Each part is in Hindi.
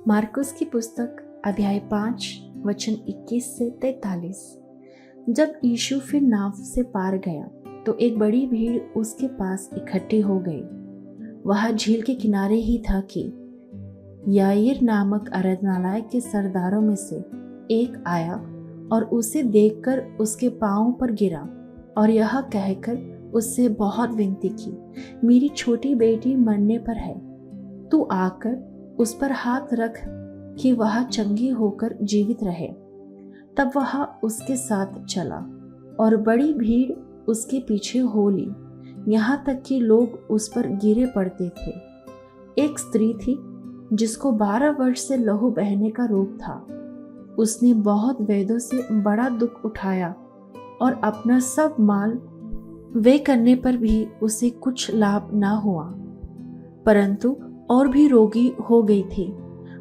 मार्कुस की पुस्तक अध्याय 5 वचन 21 से 43। जब यीशु फिर नाव से पार गया तो एक बड़ी भीड़ उसके पास इकट्ठी हो गई। वह झील के किनारे ही था कि याईर नामक आराधनालय के सरदारों में से एक आया और उसे देखकर उसके पांव पर गिरा और यह कहकर उससे बहुत विनती की, मेरी छोटी बेटी मरने पर है, तू आकर उस पर हाथ रख कि वह चंगी होकर जीवित रहे। तब वह उसके साथ चला और बड़ी भीड़ उसके पीछे हो ली, यहाँ तक कि लोग उस पर गिरे पड़ते थे। एक स्त्री थी जिसको 12 वर्ष से लहू बहने का रोग था। उसने बहुत वैद्यों से बड़ा दुख उठाया और अपना सब माल व्यय करने पर भी उसे कुछ लाभ न हुआ, परंतु और भी रोगी हो गई थी।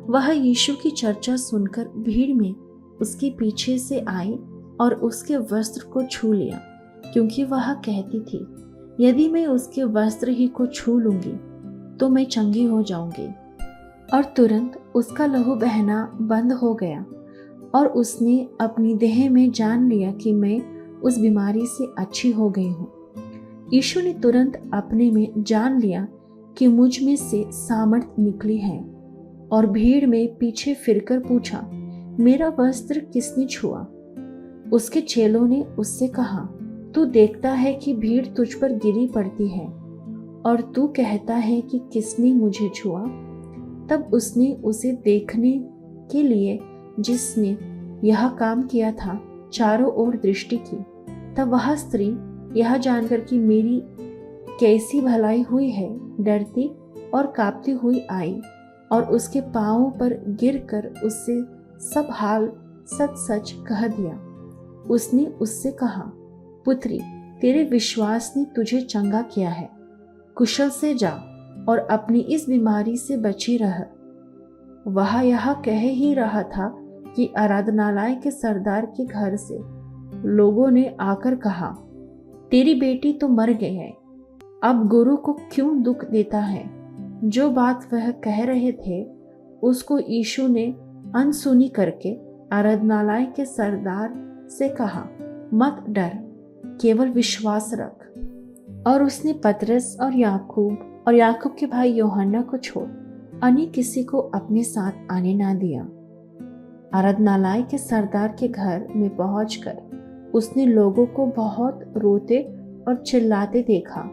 वह यीशु की चर्चा सुनकर भीड़ में उसके पीछे से आई और उसके वस्त्र को छू लिया, क्योंकि वह कहती थी, यदि मैं उसके वस्त्र ही को छू लूंगी तो मैं चंगी हो जाऊंगी। और तुरंत उसका लहू बहना बंद हो गया और उसने अपनी देह में जान लिया कि मैं उस बीमारी से अच्छी हो गई हूँ। यीशु ने तुरंत अपने में जान लिया कि मुझ में से सामर्थ निकली है और भीड़ में पीछे फिरकर पूछा, मेरा वस्त्र किसने छुआ? उसके चेलों ने उससे कहा, तू देखता है कि भीड़ तुझ पर गिरी पड़ती है और तू कहता है कि किसने मुझे छुआ? तब उसने उसे देखने के लिए जिसने यह काम किया था चारों ओर दृष्टि की। तब वह स्त्री यह जानकर कि मेरी कैसी भलाई हुई है, डरती और कांपती हुई आई और उसके पांवों पर गिरकर उससे सब हाल सच सच कह दिया। उसने उससे कहा, पुत्री, तेरे विश्वास ने तुझे चंगा किया है, कुशल से जा और अपनी इस बीमारी से बची रह। वह यह कह ही रहा था कि आराधनालय के सरदार के घर से लोगों ने आकर कहा, तेरी बेटी तो मर गई है, अब गुरु को क्यों दुख देता है? जो बात वह कह रहे थे उसको यीशु ने अनसुनी करके आराधनालय के सरदार से कहा, मत डर, केवल विश्वास रख। और उसने पतरस और याकूब के भाई यूहन्ना को छोड़ अन्य किसी को अपने साथ आने ना दिया। आराधनालय के सरदार के घर में पहुंचकर उसने लोगों को बहुत रोते और चिल्लाते देखा।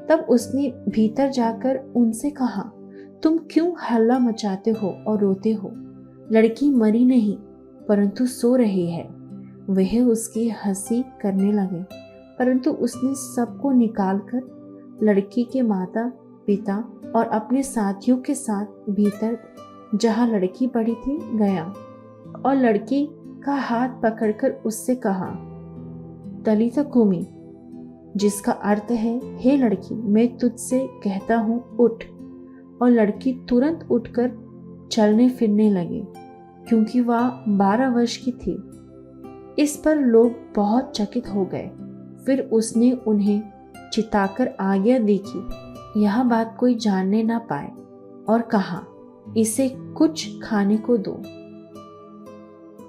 तब उसने भीतर जाकर उनसे कहा, तुम क्यों हल्ला मचाते हो और रोते हो? लड़की मरी नहीं परंतु सो रही है। वह उसकी हंसी करने लगे, परंतु उसने सबको निकालकर लड़की के माता पिता और अपने साथियों के साथ भीतर जहाँ लड़की पड़ी थी गया और लड़की का हाथ पकड़कर उससे कहा, तलीता कूमी, जिसका अर्थ है, हे लड़की, मैं तुझसे कहता हूँ उठ। और लड़की तुरंत उठकर चलने फिरने लगी, क्योंकि वह 12 वर्ष की थी। इस पर लोग बहुत चकित हो गए। फिर उसने उन्हें चिताकर आज्ञा दी कि यह बात कोई जानने ना पाए और कहा, इसे कुछ खाने को दो।